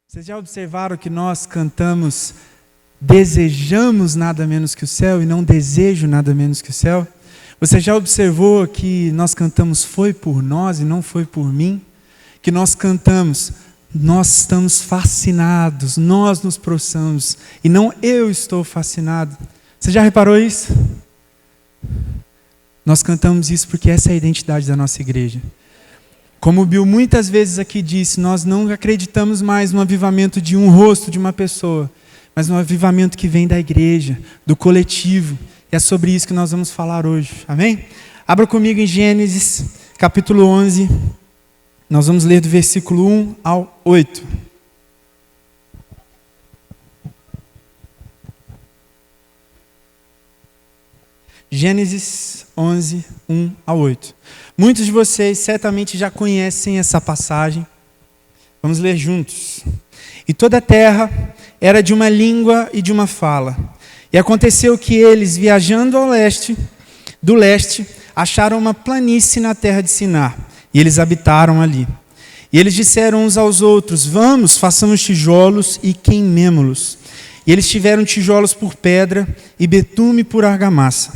Vocês já observaram que nós cantamos desejamos nada menos que o céu e não desejo nada menos que o céu? Você já observou que nós cantamos foi por nós e não foi por mim? Que nós cantamos nós estamos fascinados, nós nos prostramos e não eu estou fascinado. Você já reparou isso? Nós cantamos isso porque essa é a identidade da nossa igreja. Como o Bill muitas vezes aqui disse, nós não acreditamos mais no avivamento de um rosto de uma pessoa, mas no avivamento que vem da igreja, do coletivo. E é sobre isso que nós vamos falar hoje. Amém? Abra comigo em Gênesis, capítulo 11. Nós vamos ler do versículo 1 ao 8. Gênesis 11, 1 ao 8. Muitos de vocês certamente já conhecem essa passagem. Vamos ler juntos. E toda a terra era de uma língua e de uma fala. E aconteceu que eles, viajando do leste, acharam uma planície na terra de Sinar. E eles habitaram ali. E eles disseram uns aos outros, vamos, façamos tijolos e queimemo-los. E eles tiveram tijolos por pedra e betume por argamassa.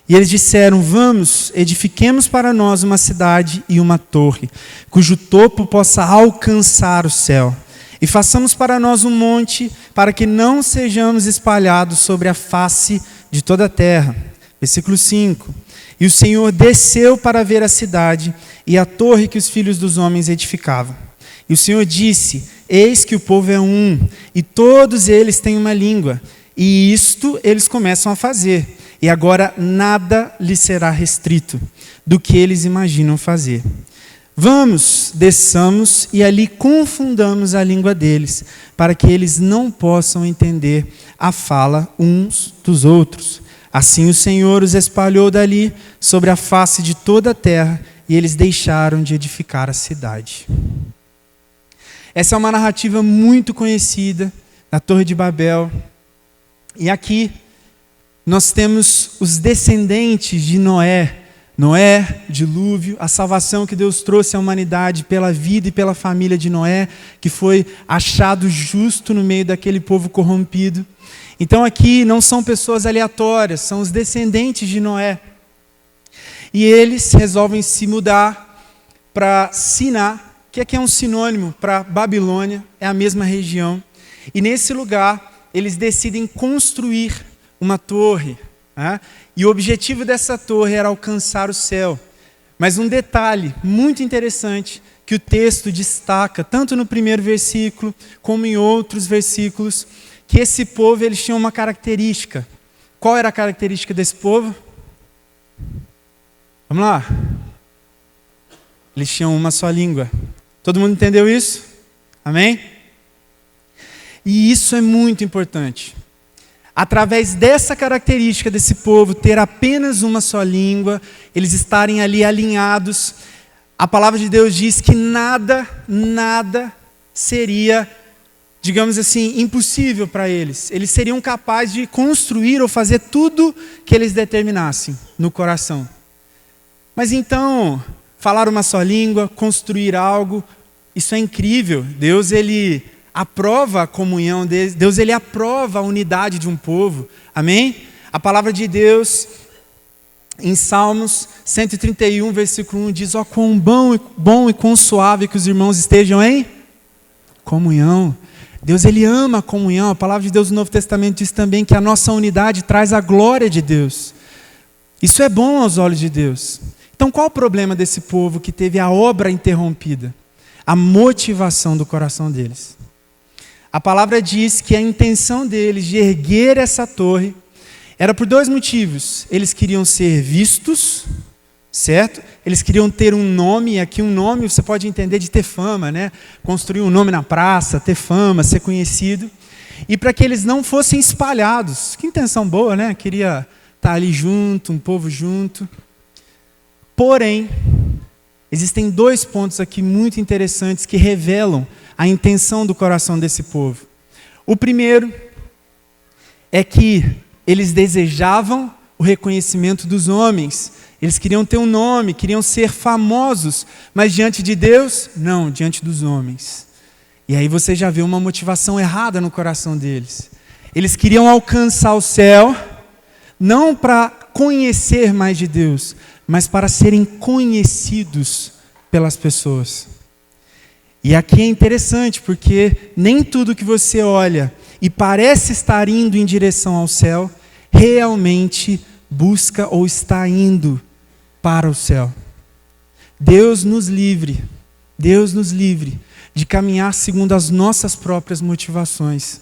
E eles disseram, vamos, edifiquemos para nós uma cidade e uma torre, cujo topo possa alcançar o céu. E façamos para nós um monte, para que não sejamos espalhados sobre a face de toda a terra. Versículo 5. E o Senhor desceu para ver a cidade e a torre que os filhos dos homens edificavam. E o Senhor disse, eis que o povo é um, e todos eles têm uma língua, e isto eles começam a fazer. E agora nada lhes será restrito do que eles imaginam fazer. Vamos, desçamos e ali confundamos a língua deles, para que eles não possam entender a fala uns dos outros. Assim o Senhor os espalhou dali sobre a face de toda a terra, e eles deixaram de edificar a cidade. Essa é uma narrativa muito conhecida da Torre de Babel. E aqui nós temos os descendentes de Noé, dilúvio, a salvação que Deus trouxe à humanidade pela vida e pela família de Noé, que foi achado justo no meio daquele povo corrompido. Então aqui não são pessoas aleatórias, são os descendentes de Noé. E eles resolvem se mudar para Siná, que aqui é um sinônimo para Babilônia, é a mesma região. E nesse lugar eles decidem construir uma torre. E o objetivo dessa torre era alcançar o céu. Mas um detalhe muito interessante que o texto destaca, tanto no primeiro versículo como em outros versículos, que esse povo eles tinham uma característica. Qual era a característica desse povo? Vamos lá. Eles tinham uma só língua. Todo mundo entendeu isso? Amém? E isso é muito importante. Através dessa característica desse povo, ter apenas uma só língua, eles estarem ali alinhados, a palavra de Deus diz que nada seria, digamos assim, impossível para eles. Eles seriam capazes de construir ou fazer tudo que eles determinassem no coração. Mas então, falar uma só língua, construir algo, isso é incrível. Deus, ele aprova a comunhão deles, Deus ele aprova a unidade de um povo, amém? A palavra de Deus, em Salmos 131, versículo 1, diz, ó quão bom e quão suave que os irmãos estejam em comunhão. Deus ele ama a comunhão, a palavra de Deus no Novo Testamento diz também que a nossa unidade traz a glória de Deus. Isso é bom aos olhos de Deus. Então qual o problema desse povo que teve a obra interrompida? A motivação do coração deles. A palavra diz que a intenção deles de erguer essa torre era por dois motivos. Eles queriam ser vistos, certo? Eles queriam ter um nome, e aqui um nome você pode entender de ter fama, né? Construir um nome na praça, ter fama, ser conhecido. E para que eles não fossem espalhados. Que intenção boa, né? Queria estar ali junto, um povo junto. Porém, existem dois pontos aqui muito interessantes que revelam a intenção do coração desse povo. O primeiro é que eles desejavam o reconhecimento dos homens. Eles queriam ter um nome, queriam ser famosos, mas diante de Deus, não, diante dos homens. E aí você já vê uma motivação errada no coração deles. Eles queriam alcançar o céu, não para conhecer mais de Deus, mas para serem conhecidos pelas pessoas. E aqui é interessante, porque nem tudo que você olha e parece estar indo em direção ao céu, realmente busca ou está indo para o céu. Deus nos livre de caminhar segundo as nossas próprias motivações.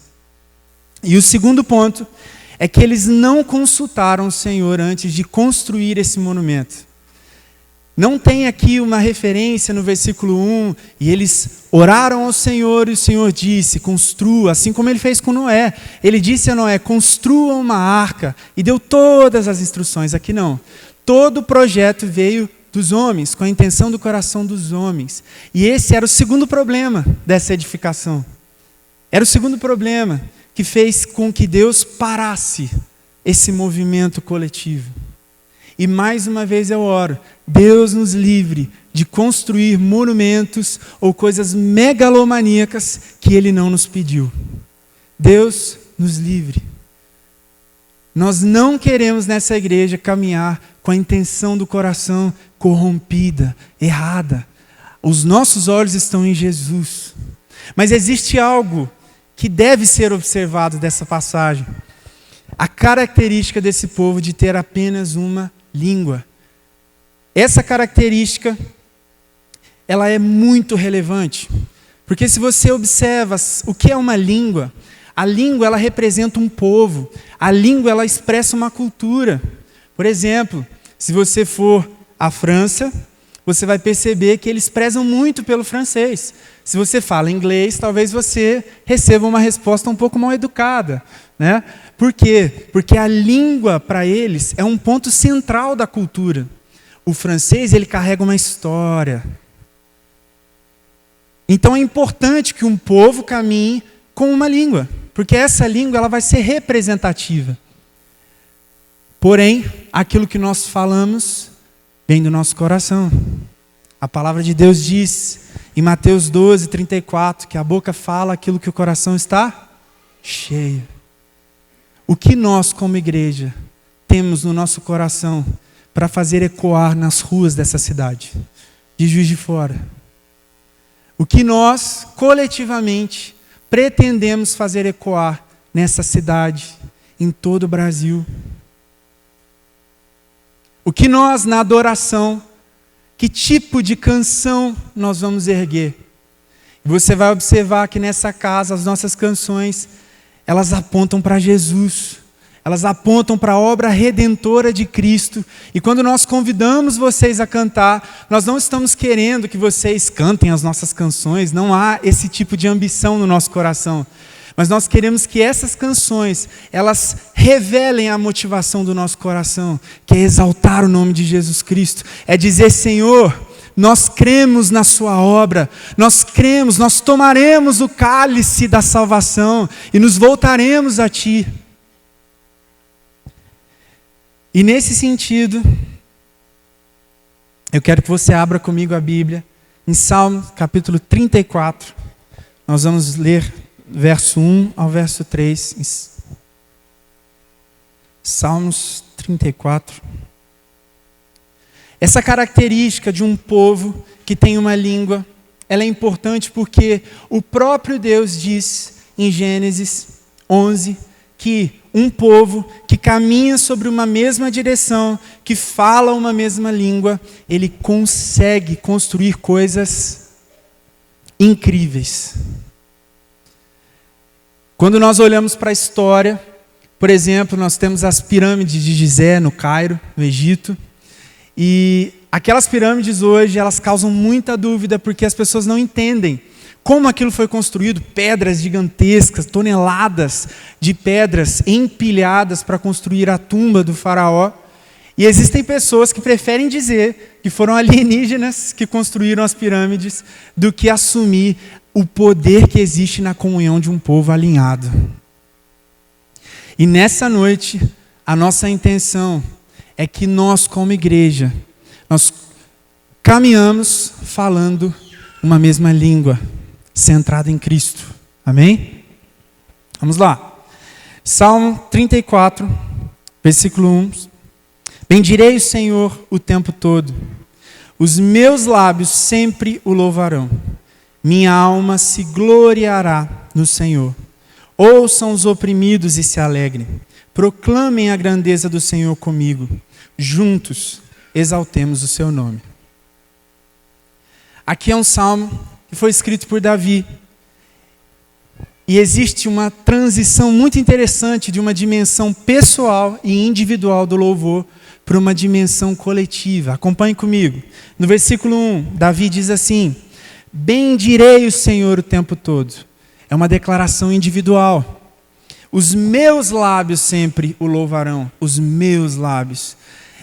E o segundo ponto é que eles não consultaram o Senhor antes de construir esse monumento. Não tem aqui uma referência no versículo 1, e eles oraram ao Senhor e o Senhor disse, construa, assim como ele fez com Noé. Ele disse a Noé, construa uma arca, e deu todas as instruções. Aqui não. Todo o projeto veio dos homens, com a intenção do coração dos homens. E esse era o segundo problema dessa edificação. Era o segundo problema que fez com que Deus parasse esse movimento coletivo. E mais uma vez eu oro, Deus nos livre de construir monumentos ou coisas megalomaníacas que Ele não nos pediu. Deus nos livre. Nós não queremos nessa igreja caminhar com a intenção do coração corrompida, errada. Os nossos olhos estão em Jesus. Mas existe algo que deve ser observado dessa passagem. A característica desse povo de ter apenas uma língua. Essa característica, ela é muito relevante. Porque se você observa o que é uma língua, a língua ela representa um povo. A língua ela expressa uma cultura. Por exemplo, se você for à França, você vai perceber que eles prezam muito pelo francês. Se você fala inglês, talvez você receba uma resposta um pouco mal educada, né? Por quê? Porque a língua, para eles, é um ponto central da cultura. O francês, ele carrega uma história. Então é importante que um povo caminhe com uma língua, porque essa língua ela vai ser representativa. Porém, aquilo que nós falamos vem do nosso coração. A palavra de Deus diz em Mateus 12, 34, que a boca fala aquilo que o coração está cheio. O que nós, como igreja, temos no nosso coração para fazer ecoar nas ruas dessa cidade, de Juiz de Fora? O que nós, coletivamente, pretendemos fazer ecoar nessa cidade, em todo o Brasil? O que nós, na adoração, que tipo de canção nós vamos erguer? Você vai observar que nessa casa, as nossas canções, elas apontam para Jesus. Elas apontam para a obra redentora de Cristo. E quando nós convidamos vocês a cantar, nós não estamos querendo que vocês cantem as nossas canções. Não há esse tipo de ambição no nosso coração. Mas nós queremos que essas canções, elas revelem a motivação do nosso coração, que é exaltar o nome de Jesus Cristo. É dizer, Senhor, nós cremos na sua obra, nós cremos, nós tomaremos o cálice da salvação e nos voltaremos a Ti. E nesse sentido, eu quero que você abra comigo a Bíblia, em Salmo capítulo 34, nós vamos ler verso 1 ao verso 3, Salmos 34. Essa característica de um povo que tem uma língua, ela é importante porque o próprio Deus diz em Gênesis 11 que um povo que caminha sobre uma mesma direção, que fala uma mesma língua, ele consegue construir coisas incríveis. Quando nós olhamos para a história, por exemplo, nós temos as pirâmides de Gizé, no Cairo, no Egito. E aquelas pirâmides hoje, elas causam muita dúvida, porque as pessoas não entendem como aquilo foi construído. Pedras gigantescas, toneladas de pedras empilhadas para construir a tumba do faraó. E existem pessoas que preferem dizer que foram alienígenas que construíram as pirâmides do que assumir o poder que existe na comunhão de um povo alinhado. E nessa noite, a nossa intenção é que nós, como igreja, nós caminhamos falando uma mesma língua, centrada em Cristo. Amém? Vamos lá. Salmo 34, versículo 1. Bendirei o Senhor o tempo todo. Os meus lábios sempre o louvarão. Minha alma se gloriará no Senhor. Ouçam os oprimidos e se alegrem. Proclamem a grandeza do Senhor comigo. Juntos exaltemos o seu nome. Aqui é um salmo que foi escrito por Davi. E existe uma transição muito interessante de uma dimensão pessoal e individual do louvor para uma dimensão coletiva. Acompanhe comigo. No versículo 1, Davi diz assim: bendirei o Senhor o tempo todo. É uma declaração individual. Os meus lábios sempre o louvarão. Os meus lábios.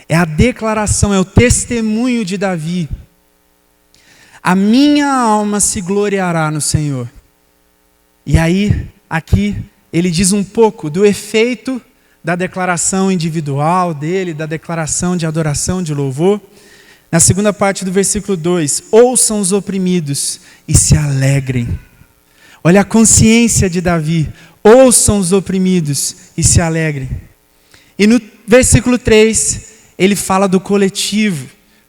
É a declaração, é o testemunho de Davi. A minha alma se gloriará no Senhor. E aí, aqui, ele diz um pouco do efeito da declaração individual dele, da declaração de adoração, de louvor. Na segunda parte do versículo 2, ouçam os oprimidos e se alegrem. Olha a consciência de Davi, ouçam os oprimidos e se alegrem. E no versículo 3, ele fala do coletivo.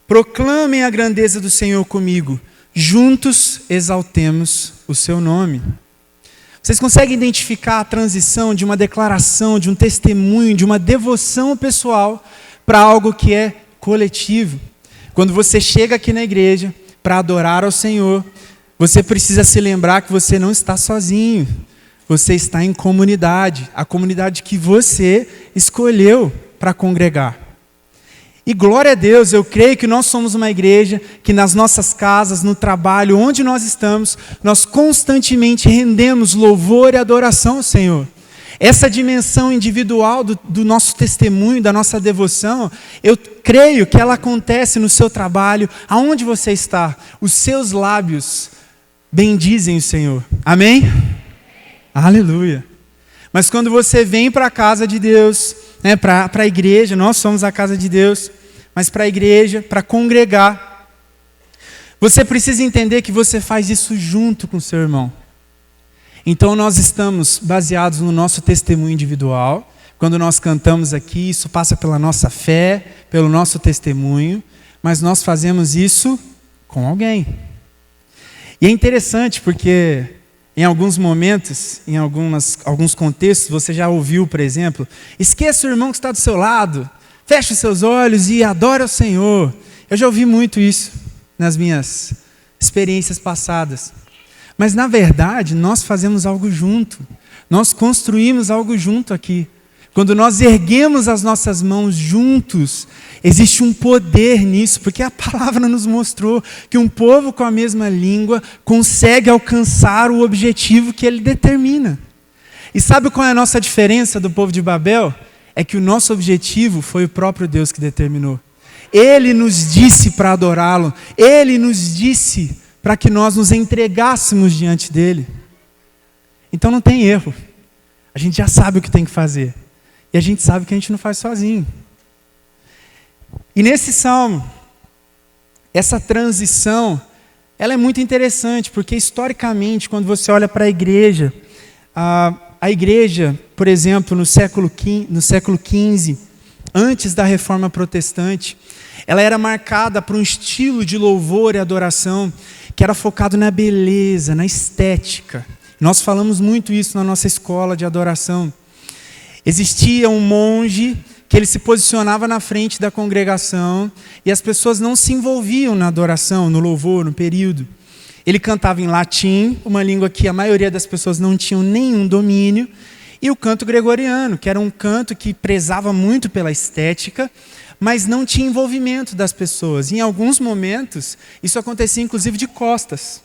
Proclamem a grandeza do Senhor comigo, juntos exaltemos o seu nome. Vocês conseguem identificar a transição de uma declaração, de um testemunho, de uma devoção pessoal para algo que é coletivo? Quando você chega aqui na igreja para adorar ao Senhor, você precisa se lembrar que você não está sozinho. Você está em comunidade, a comunidade que você escolheu para congregar. E glória a Deus, eu creio que nós somos uma igreja que nas nossas casas, no trabalho, onde nós estamos, nós constantemente rendemos louvor e adoração ao Senhor. Essa dimensão individual do nosso testemunho, da nossa devoção, eu creio que ela acontece no seu trabalho, aonde você está. Os seus lábios bendizem o Senhor. Amém? Aleluia. Mas quando você vem para a casa de Deus, para a igreja, nós somos a casa de Deus, mas para a igreja, para congregar, você precisa entender que você faz isso junto com o seu irmão. Então nós estamos baseados no nosso testemunho individual. Quando nós cantamos aqui, isso passa pela nossa fé, pelo nosso testemunho, mas nós fazemos isso com alguém. E é interessante porque em alguns momentos, em alguns contextos, você já ouviu, por exemplo, esqueça o irmão que está do seu lado, feche os seus olhos e adore ao Senhor. Eu já ouvi muito isso nas minhas experiências passadas. Mas, na verdade, nós fazemos algo junto. Nós construímos algo junto aqui. Quando nós erguemos as nossas mãos juntos, existe um poder nisso, porque a palavra nos mostrou que um povo com a mesma língua consegue alcançar o objetivo que ele determina. E sabe qual é a nossa diferença do povo de Babel? É que o nosso objetivo foi o próprio Deus que determinou. Ele nos disse para adorá-lo, Ele nos disse para que nós nos entregássemos diante dEle. Então não tem erro. A gente já sabe o que tem que fazer. E a gente sabe que a gente não faz sozinho. E nesse salmo, essa transição, ela é muito interessante, porque historicamente, quando você olha para a igreja, a igreja, por exemplo, no século XV, antes da Reforma Protestante, ela era marcada por um estilo de louvor e adoração que era focado na beleza, na estética. Nós falamos muito isso na nossa escola de adoração. Existia um monge que ele se posicionava na frente da congregação e as pessoas não se envolviam na adoração, no louvor, no período. Ele cantava em latim, uma língua que a maioria das pessoas não tinham nenhum domínio, e o canto gregoriano, que era um canto que prezava muito pela estética, mas não tinha envolvimento das pessoas. Em alguns momentos, isso acontecia inclusive de costas,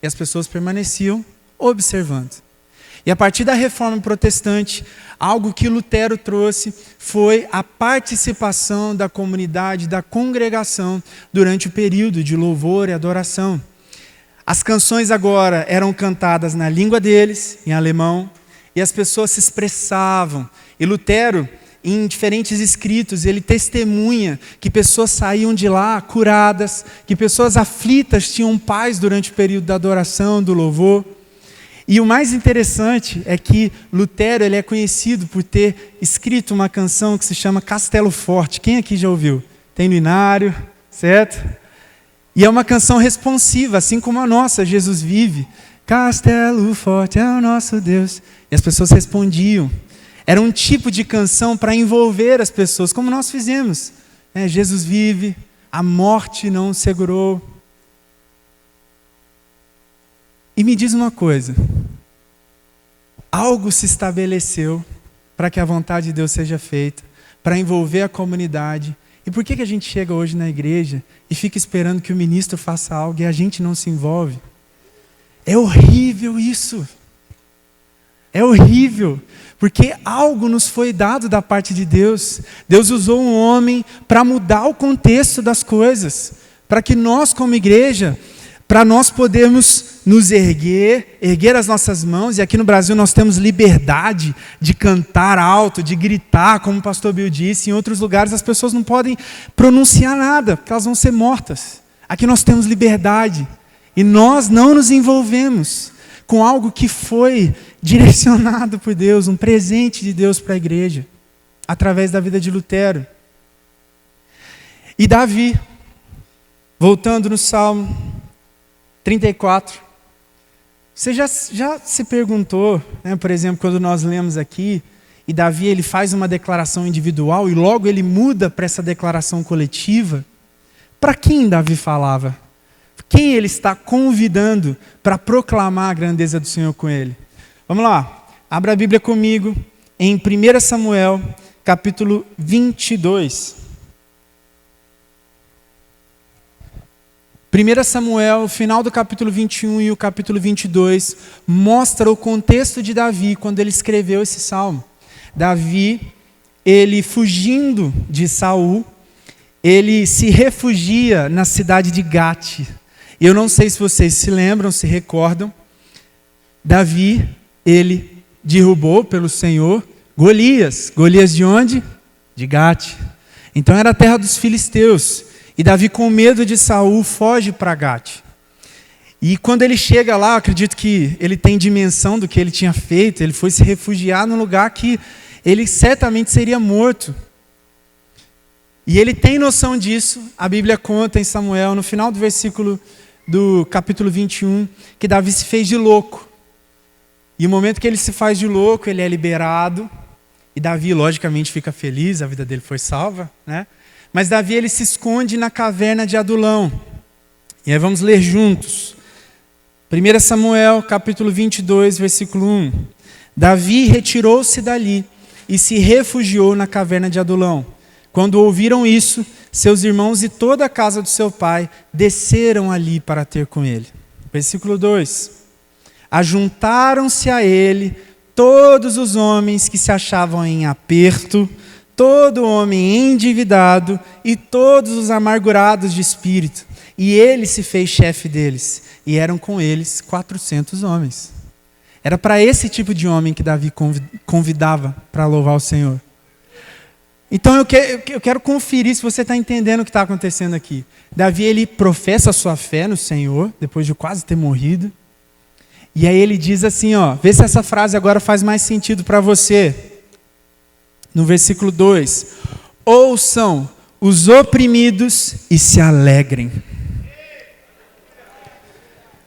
e as pessoas permaneciam observando. E a partir da Reforma Protestante, algo que Lutero trouxe foi a participação da comunidade, da congregação, durante o período de louvor e adoração. As canções agora eram cantadas na língua deles, em alemão, e as pessoas se expressavam. E Lutero, em diferentes escritos, ele testemunha que pessoas saíam de lá curadas, que pessoas aflitas tinham paz durante o período da adoração, do louvor. E o mais interessante é que Lutero ele é conhecido por ter escrito uma canção que se chama Castelo Forte. Quem aqui já ouviu? Tem no Inário, certo? E é uma canção responsiva, assim como a nossa, Jesus vive. Castelo forte é o nosso Deus. E as pessoas respondiam. Era um tipo de canção para envolver as pessoas, como nós fizemos. Jesus vive, a morte não o segurou. E me diz uma coisa. Algo se estabeleceu para que a vontade de Deus seja feita, para envolver a comunidade. E por que a gente chega hoje na igreja e fica esperando que o ministro faça algo e a gente não se envolve? É horrível isso. É horrível, porque algo nos foi dado da parte de Deus. Deus usou um homem para mudar o contexto das coisas, para que nós como igreja, para nós podermos nos erguer as nossas mãos, e aqui no Brasil nós temos liberdade de cantar alto, de gritar, como o pastor Bill disse. Em outros lugares as pessoas não podem pronunciar nada, porque elas vão ser mortas. Aqui nós temos liberdade, e nós não nos envolvemos com algo que foi direcionado por Deus, um presente de Deus para a igreja, através da vida de Lutero. E Davi, voltando no Salmo 34, você já se perguntou, por exemplo, quando nós lemos aqui, e Davi ele faz uma declaração individual e logo ele muda para essa declaração coletiva, para quem Davi falava? Quem ele está convidando para proclamar a grandeza do Senhor com ele? Vamos lá, abra a Bíblia comigo em 1 Samuel, capítulo 22. 1 Samuel, o final do capítulo 21 e o capítulo 22, mostra o contexto de Davi quando ele escreveu esse salmo. Davi, ele fugindo de Saul, ele se refugia na cidade de Gate. Eu não sei se vocês se lembram, se recordam. Davi, ele derrubou pelo Senhor Golias. Golias de onde? De Gate. Então era a terra dos filisteus. E Davi, com medo de Saul, foge para Gate. E quando ele chega lá, eu acredito que ele tem dimensão do que ele tinha feito. Ele foi se refugiar num lugar que ele certamente seria morto. E ele tem noção disso. A Bíblia conta em Samuel, no final do versículo do capítulo 21, que Davi se fez de louco. E no momento que ele se faz de louco, ele é liberado. E Davi, logicamente, fica feliz, a vida dele foi salva, né? Mas Davi, ele se esconde na caverna de Adulão. E aí vamos ler juntos. 1 Samuel, capítulo 22, versículo 1. Davi retirou-se dali e se refugiou na caverna de Adulão. Quando ouviram isso, seus irmãos e toda a casa do seu pai desceram ali para ter com ele. Versículo 2. Ajuntaram-se a ele todos os homens que se achavam em aperto, todo homem endividado e todos os amargurados de espírito. E ele se fez chefe deles. E eram com eles 400 homens. Era para esse tipo de homem que Davi convidava para louvar o Senhor. Então eu quero conferir se você está entendendo o que está acontecendo aqui. Davi, ele professa a sua fé no Senhor, depois de quase ter morrido. E aí ele diz assim, vê se essa frase agora faz mais sentido para você. No versículo 2. Ouçam os oprimidos e se alegrem.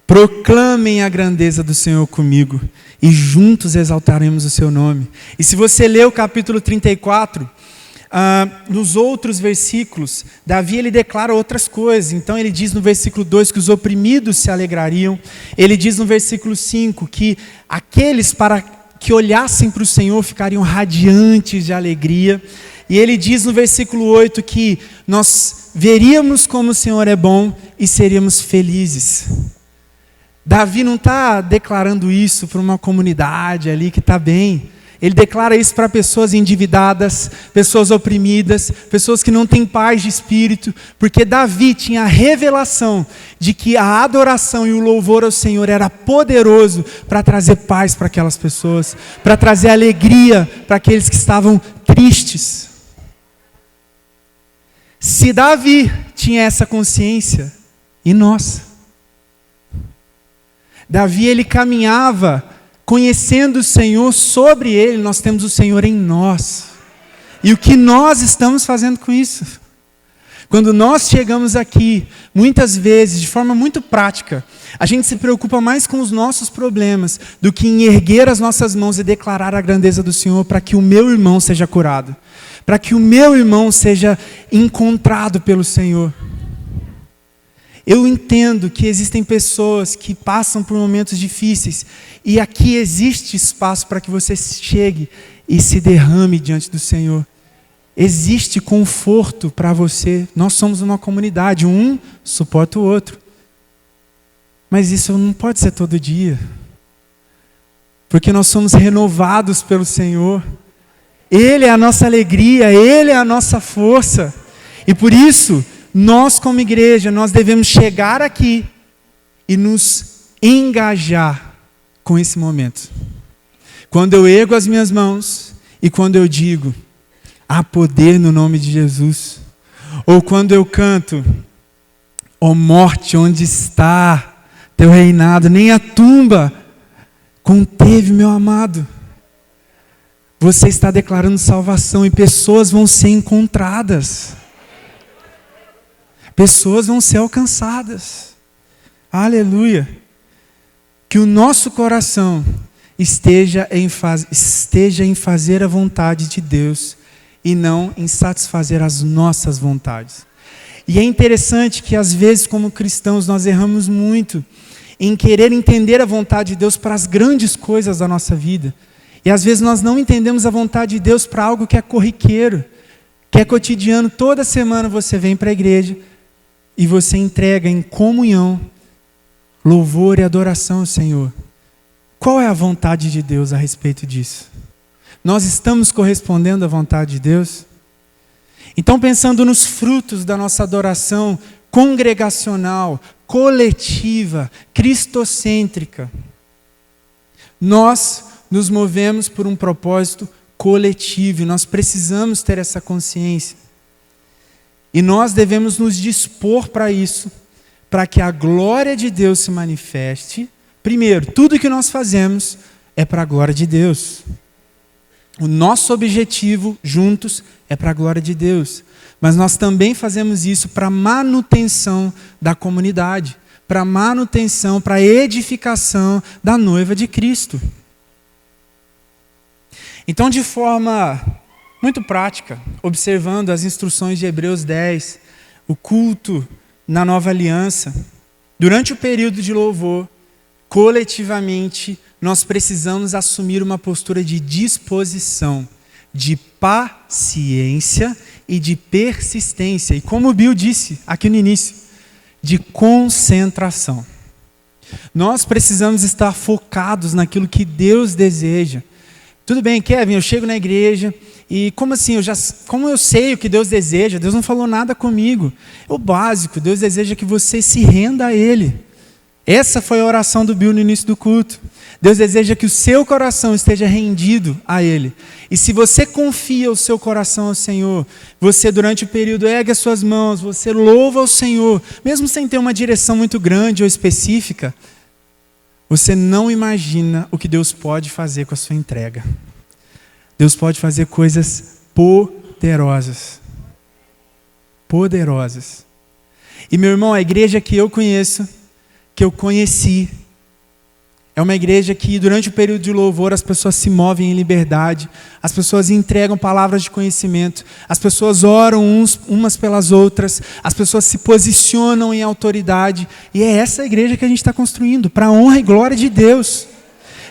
Proclamem a grandeza do Senhor comigo e juntos exaltaremos o seu nome. E se você ler o capítulo 34... nos outros versículos, Davi ele declara outras coisas. Então ele diz no versículo 2 que os oprimidos se alegrariam. Ele diz no versículo 5 que aqueles para que olhassem para o Senhor ficariam radiantes de alegria. E ele diz no versículo 8 que nós veríamos como o Senhor é bom e seríamos felizes. Davi não está declarando isso para uma comunidade ali que está bem. Ele declara isso para pessoas endividadas, pessoas oprimidas, pessoas que não têm paz de espírito, porque Davi tinha a revelação de que a adoração e o louvor ao Senhor era poderoso para trazer paz para aquelas pessoas, para trazer alegria para aqueles que estavam tristes. Se Davi tinha essa consciência, e nós? Davi, ele caminhava conhecendo o Senhor. Sobre ele, nós temos o Senhor em nós. E o que nós estamos fazendo com isso? Quando nós chegamos aqui, muitas vezes, de forma muito prática, a gente se preocupa mais com os nossos problemas do que em erguer as nossas mãos e declarar a grandeza do Senhor para que o meu irmão seja curado, para que o meu irmão seja encontrado pelo Senhor. Eu entendo que existem pessoas que passam por momentos difíceis e aqui existe espaço para que você chegue e se derrame diante do Senhor. Existe conforto para você. Nós somos uma comunidade, um suporta o outro. Mas isso não pode ser todo dia. Porque nós somos renovados pelo Senhor. Ele é a nossa alegria, Ele é a nossa força. E por isso, nós como igreja, nós devemos chegar aqui e nos engajar com esse momento. Quando eu ergo as minhas mãos e quando eu digo, há poder no nome de Jesus. Ou quando eu canto, ó morte, onde está teu reinado? Nem a tumba conteve meu amado. Você está declarando salvação e pessoas vão ser encontradas. Pessoas vão ser alcançadas. Aleluia. Que o nosso coração esteja em fazer a vontade de Deus e não em satisfazer as nossas vontades. E é interessante que às vezes como cristãos nós erramos muito em querer entender a vontade de Deus para as grandes coisas da nossa vida. E às vezes nós não entendemos a vontade de Deus para algo que é corriqueiro, que é cotidiano. Toda semana você vem para a igreja e você entrega em comunhão, louvor e adoração ao Senhor. Qual é a vontade de Deus a respeito disso? Nós estamos correspondendo à vontade de Deus? Então, pensando nos frutos da nossa adoração congregacional, coletiva, cristocêntrica, nós nos movemos por um propósito coletivo e nós precisamos ter essa consciência. E nós devemos nos dispor para isso, para que a glória de Deus se manifeste. Primeiro, tudo que nós fazemos é para a glória de Deus. O nosso objetivo juntos é para a glória de Deus. Mas nós também fazemos isso para a manutenção da comunidade, para a manutenção, para a edificação da noiva de Cristo. Então, de forma muito prática, observando as instruções de Hebreus 10, o culto na nova aliança, durante o período de louvor, coletivamente, nós precisamos assumir uma postura de disposição, de paciência e de persistência. E como o Bill disse aqui no início, de concentração. Nós precisamos estar focados naquilo que Deus deseja. Tudo bem, Kevin, eu chego na igreja e como assim, como eu sei o que Deus deseja? Deus não falou nada comigo. É o básico, Deus deseja que você se renda a Ele. Essa foi a oração do Bill no início do culto. Deus deseja que o seu coração esteja rendido a Ele. E se você confia o seu coração ao Senhor, você durante o período ergue as suas mãos, você louva ao Senhor, mesmo sem ter uma direção muito grande ou específica, você não imagina o que Deus pode fazer com a sua entrega. Deus pode fazer coisas poderosas. Poderosas. E meu irmão, a igreja que eu conheço, que eu conheci, é uma igreja que durante o período de louvor as pessoas se movem em liberdade, as pessoas entregam palavras de conhecimento, as pessoas oram umas pelas outras, as pessoas se posicionam em autoridade, e é essa igreja que a gente está construindo, para a honra e glória de Deus.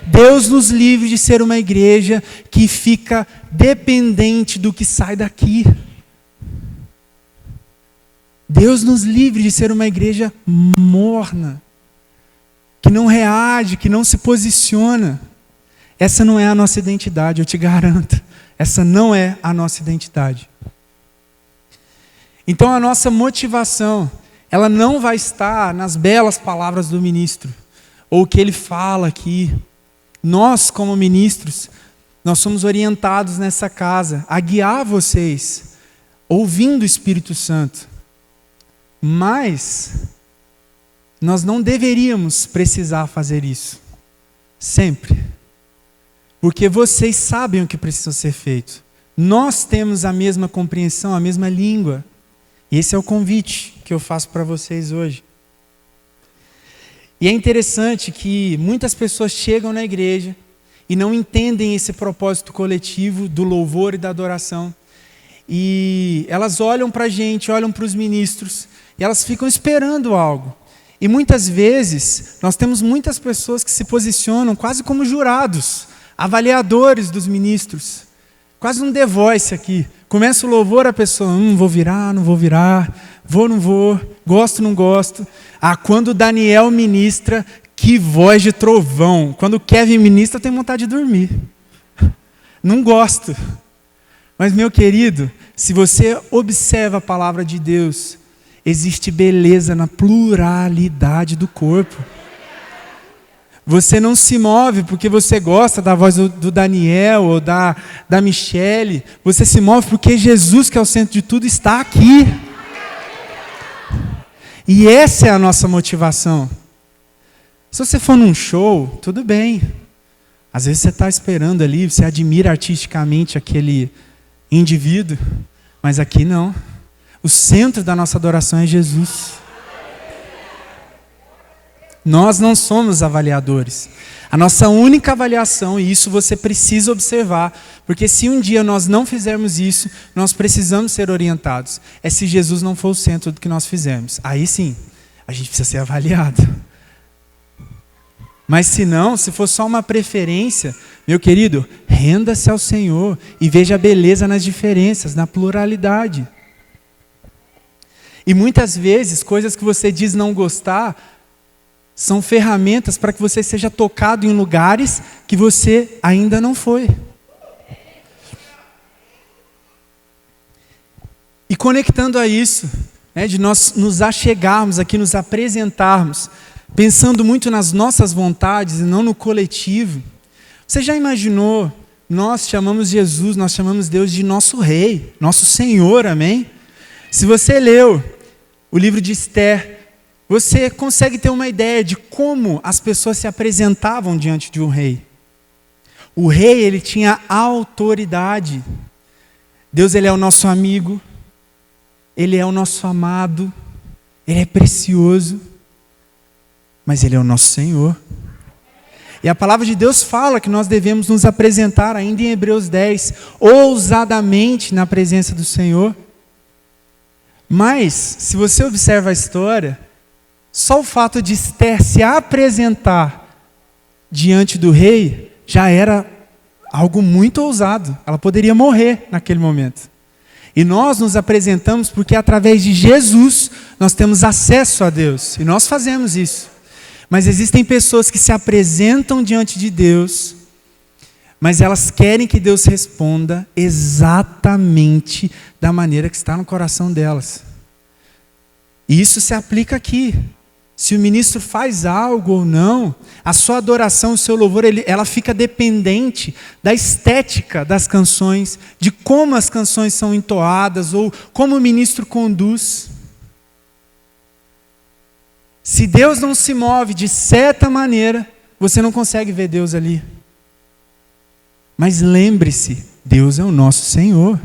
Deus nos livre de ser uma igreja que fica dependente do que sai daqui. Deus nos livre de ser uma igreja morna, que não reage, que não se posiciona. Essa não é a nossa identidade, eu te garanto. Essa não é a nossa identidade. Então a nossa motivação, ela não vai estar nas belas palavras do ministro, ou o que ele fala aqui. Nós, como ministros, nós somos orientados nessa casa a guiar vocês, ouvindo o Espírito Santo. Mas nós não deveríamos precisar fazer isso, sempre. Porque vocês sabem o que precisa ser feito. Nós temos a mesma compreensão, a mesma língua. E esse é o convite que eu faço para vocês hoje. E é interessante que muitas pessoas chegam na igreja e não entendem esse propósito coletivo do louvor e da adoração. E elas olham para a gente, olham para os ministros, e elas ficam esperando algo. E muitas vezes, nós temos muitas pessoas que se posicionam quase como jurados, avaliadores dos ministros. Quase um The Voice aqui. Começa o louvor, a pessoa, vou virar, não vou virar, vou, não vou, gosto, não gosto. Quando o Daniel ministra, que voz de trovão. Quando o Kevin ministra, eu tenho vontade de dormir. Não gosto. Mas, meu querido, se você observa a palavra de Deus, existe beleza na pluralidade do corpo. Você não se move porque você gosta da voz do Daniel ou da Michele. Você se move porque Jesus, que é o centro de tudo, está aqui. E essa é a nossa motivação. Se você for num show, tudo bem. Às vezes você está esperando ali, você admira artisticamente aquele indivíduo. Mas aqui não. O centro da nossa adoração é Jesus. Nós não somos avaliadores. A nossa única avaliação, e isso você precisa observar, porque se um dia nós não fizermos isso, nós precisamos ser orientados. É se Jesus não for o centro do que nós fizermos. Aí sim, a gente precisa ser avaliado. Mas se não, se for só uma preferência, meu querido, renda-se ao Senhor e veja a beleza nas diferenças, na pluralidade. E muitas vezes, coisas que você diz não gostar, são ferramentas para que você seja tocado em lugares que você ainda não foi. E conectando a isso, de nós nos achegarmos aqui, nos apresentarmos, pensando muito nas nossas vontades e não no coletivo. Você já imaginou, nós chamamos Jesus, nós chamamos Deus de nosso Rei, nosso Senhor, amém? Se você leu o livro de Esther, você consegue ter uma ideia de como as pessoas se apresentavam diante de um rei. O rei, ele tinha autoridade. Deus, ele é o nosso amigo. Ele é o nosso amado. Ele é precioso. Mas ele é o nosso Senhor. E a palavra de Deus fala que nós devemos nos apresentar, ainda em Hebreus 10, ousadamente na presença do Senhor. Mas, se você observa a história, só o fato de Esther se apresentar diante do rei já era algo muito ousado. Ela poderia morrer naquele momento. E nós nos apresentamos porque através de Jesus nós temos acesso a Deus. E nós fazemos isso. Mas existem pessoas que se apresentam diante de Deus, mas elas querem que Deus responda exatamente da maneira que está no coração delas. E isso se aplica aqui. Se o ministro faz algo ou não, a sua adoração, o seu louvor, ela fica dependente da estética das canções, de como as canções são entoadas ou como o ministro conduz. Se Deus não se move de certa maneira, você não consegue ver Deus ali. Mas lembre-se, Deus é o nosso Senhor.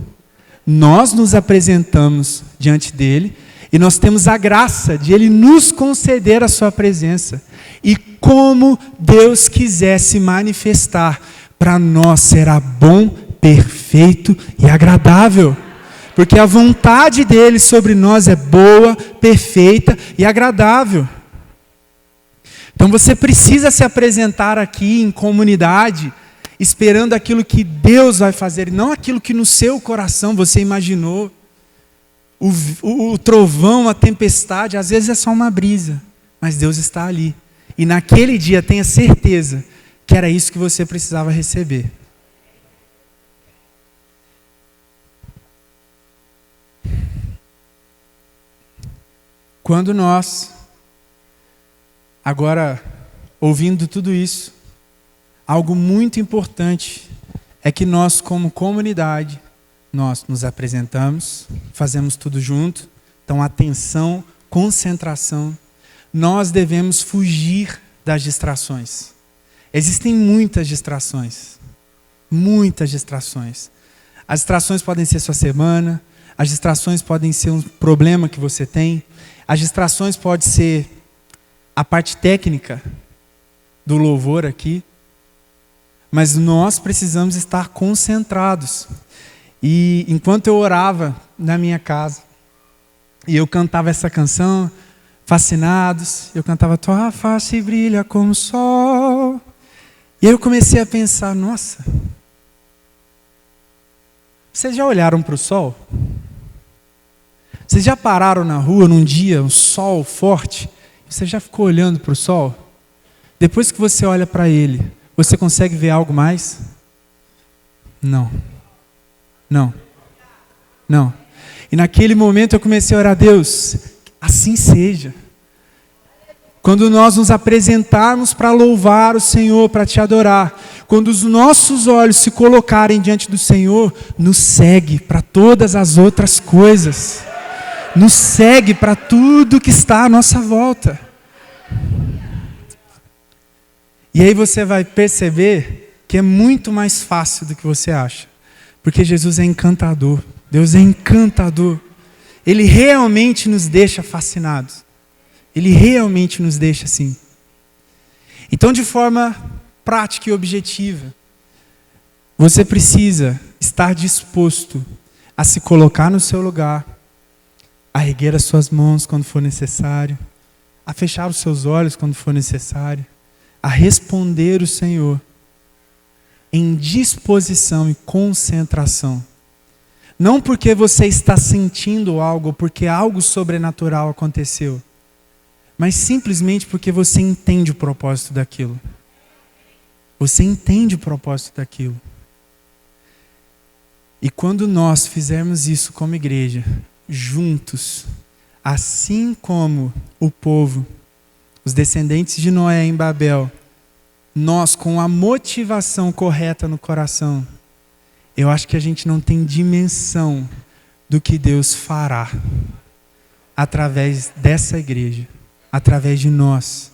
Nós nos apresentamos diante dele e nós temos a graça de Ele nos conceder a sua presença. E como Deus quiser se manifestar, para nós será bom, perfeito e agradável. Porque a vontade dEle sobre nós é boa, perfeita e agradável. Então você precisa se apresentar aqui em comunidade, esperando aquilo que Deus vai fazer, e não aquilo que no seu coração você imaginou. O trovão, a tempestade, às vezes é só uma brisa, mas Deus está ali. E naquele dia tenha certeza que era isso que você precisava receber. Quando nós, agora ouvindo tudo isso, algo muito importante é que nós, como comunidade, nós nos apresentamos, fazemos tudo junto. Então, atenção, concentração. Nós devemos fugir das distrações. Existem muitas distrações. Muitas distrações. As distrações podem ser sua semana, as distrações podem ser um problema que você tem, as distrações podem ser a parte técnica do louvor aqui, mas nós precisamos estar concentrados. E enquanto eu orava na minha casa, e eu cantava essa canção, Fascinados, eu cantava Tua face brilha como o sol, e aí eu comecei a pensar, nossa, vocês já olharam para o sol? Vocês já pararam na rua num dia, um sol forte? Você já ficou olhando para o sol? Depois que você olha para ele, você consegue ver algo mais? Não. Não. Não. E naquele momento eu comecei a orar, Deus, assim seja. Quando nós nos apresentarmos para louvar o Senhor, para te adorar, quando os nossos olhos se colocarem diante do Senhor, nos segue para todas as outras coisas. Nos segue para tudo que está à nossa volta. E aí você vai perceber que é muito mais fácil do que você acha. Porque Jesus é encantador. Deus é encantador. Ele realmente nos deixa fascinados. Ele realmente nos deixa assim. Então, de forma prática e objetiva, você precisa estar disposto a se colocar no seu lugar, a erguer as suas mãos quando for necessário, a fechar os seus olhos quando for necessário, a responder o Senhor em disposição e concentração. Não porque você está sentindo algo, porque algo sobrenatural aconteceu, mas simplesmente porque você entende o propósito daquilo. Você entende o propósito daquilo. E quando nós fizermos isso como igreja, juntos, assim como o povo, os descendentes de Noé em Babel, nós com a motivação correta no coração, eu acho que a gente não tem dimensão do que Deus fará através dessa igreja, através de nós.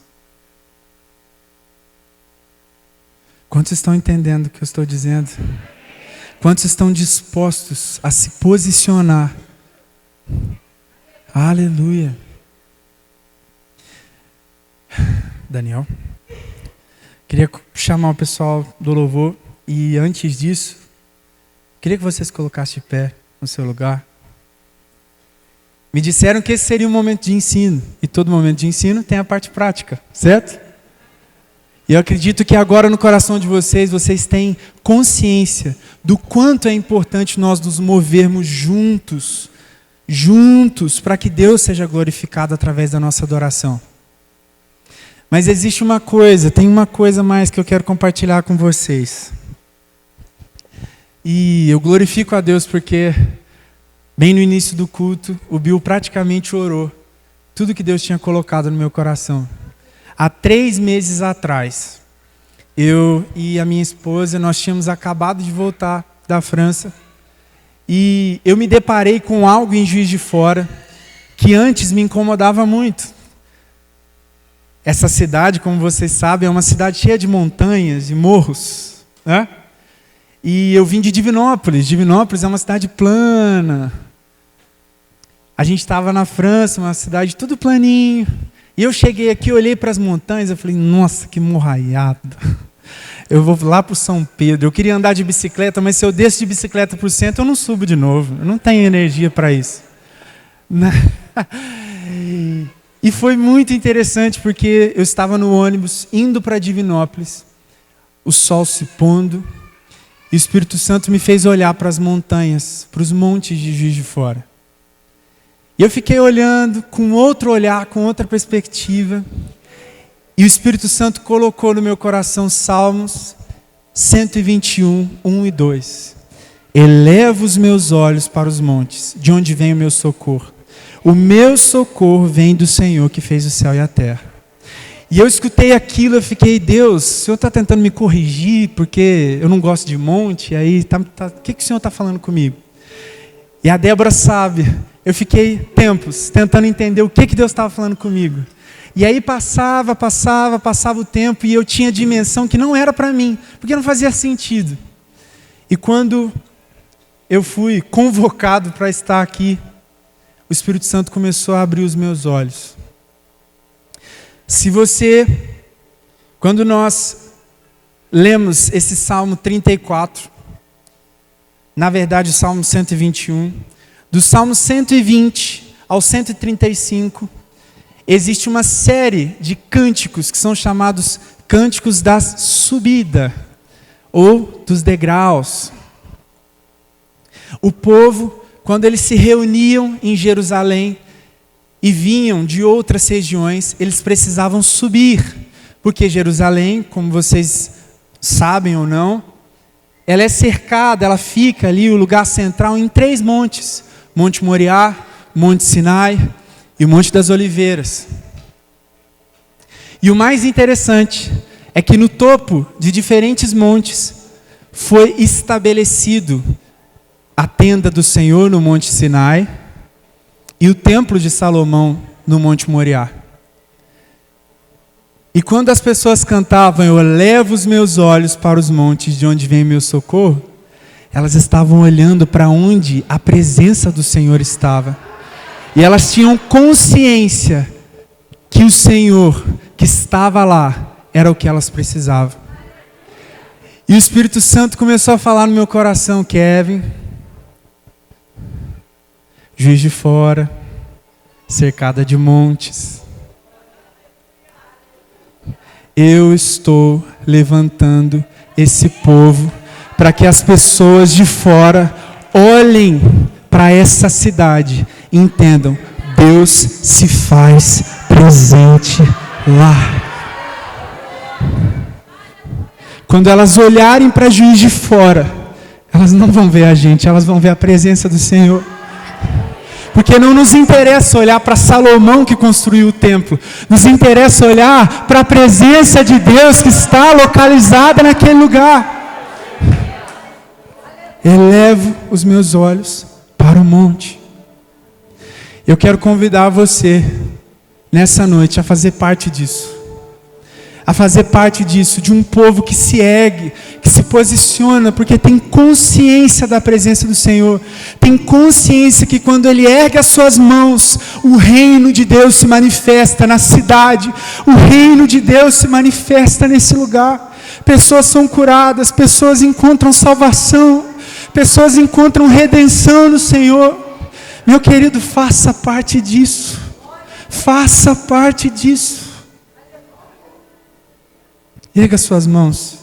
Quantos estão entendendo o que eu estou dizendo? Quantos estão dispostos a se posicionar? Aleluia. Daniel, queria chamar o pessoal do louvor e antes disso, queria que vocês colocassem de pé no seu lugar. Me disseram que esse seria um momento de ensino e todo momento de ensino tem a parte prática, certo? E eu acredito que agora no coração de vocês, vocês têm consciência do quanto é importante nós nos movermos juntos, para que Deus seja glorificado através da nossa adoração. Mas existe uma coisa, tem uma coisa mais que eu quero compartilhar com vocês. E eu glorifico a Deus porque, bem no início do culto, o Bill praticamente orou tudo que Deus tinha colocado no meu coração. Há 3 meses atrás, eu e a minha esposa, nós tínhamos acabado de voltar da França. E eu me deparei com algo em Juiz de Fora que antes me incomodava muito. Essa cidade, como vocês sabem, é uma cidade cheia de montanhas e morros, né? E eu vim de Divinópolis. Divinópolis é uma cidade plana. A gente estava na França, uma cidade tudo planinho. E eu cheguei aqui, olhei para as montanhas, eu falei, nossa, que morraiada. Eu vou lá para o São Pedro. Eu queria andar de bicicleta, mas se eu desço de bicicleta para o centro, eu não subo de novo. Eu não tenho energia para isso. E foi muito interessante, porque eu estava no ônibus, indo para Divinópolis, o sol se pondo, e o Espírito Santo me fez olhar para as montanhas, para os montes de Juiz de Fora. E eu fiquei olhando com outro olhar, com outra perspectiva. E o Espírito Santo colocou no meu coração Salmos 121, 1 e 2. Elevo os meus olhos para os montes, de onde vem o meu socorro. O meu socorro vem do Senhor que fez o céu e a terra. E eu escutei aquilo, eu fiquei, Deus, o Senhor está tentando me corrigir, porque eu não gosto de monte, aí o que o Senhor está falando comigo? E a Débora sabe, eu fiquei tempos tentando entender o que Deus estava falando comigo. E aí passava o tempo, e eu tinha dimensão que não era para mim, porque não fazia sentido. E quando eu fui convocado para estar aqui, o Espírito Santo começou a abrir os meus olhos. Quando nós lemos esse Salmo 34, na verdade o Salmo 121, do Salmo 120 ao 135, existe uma série de cânticos que são chamados cânticos da subida, ou dos degraus. O povo, quando eles se reuniam em Jerusalém e vinham de outras regiões, eles precisavam subir, porque Jerusalém, como vocês sabem ou não, ela é cercada, ela fica ali, o lugar central, em 3 montes: Monte Moriá, Monte Sinai e o Monte das Oliveiras. E o mais interessante é que no topo de diferentes montes foi estabelecido a tenda do Senhor no Monte Sinai e o templo de Salomão no Monte Moriá. E quando as pessoas cantavam, eu levo os meus olhos para os montes de onde vem meu socorro, elas estavam olhando para onde a presença do Senhor estava. E elas tinham consciência que o Senhor que estava lá era o que elas precisavam. E o Espírito Santo começou a falar no meu coração: Kevin, Juiz de Fora, cercada de montes, eu estou levantando esse povo para que as pessoas de fora olhem para essa cidade e entendam: Deus se faz presente lá. Quando elas olharem para Juiz de Fora, elas não vão ver a gente, elas vão ver a presença do Senhor. Porque não nos interessa olhar para Salomão que construiu o templo, nos interessa olhar para a presença de Deus que está localizada naquele lugar. Elevo os meus olhos para o monte. Eu quero convidar você, nessa noite, a fazer parte disso. A fazer parte disso, de um povo que se ergue, que se posiciona, porque tem consciência da presença do Senhor. Tem consciência que quando Ele ergue as suas mãos, o reino de Deus se manifesta na cidade. O reino de Deus se manifesta nesse lugar. Pessoas são curadas, pessoas encontram salvação, pessoas encontram redenção no Senhor. Meu querido, faça parte disso. Faça parte disso. Erga suas mãos.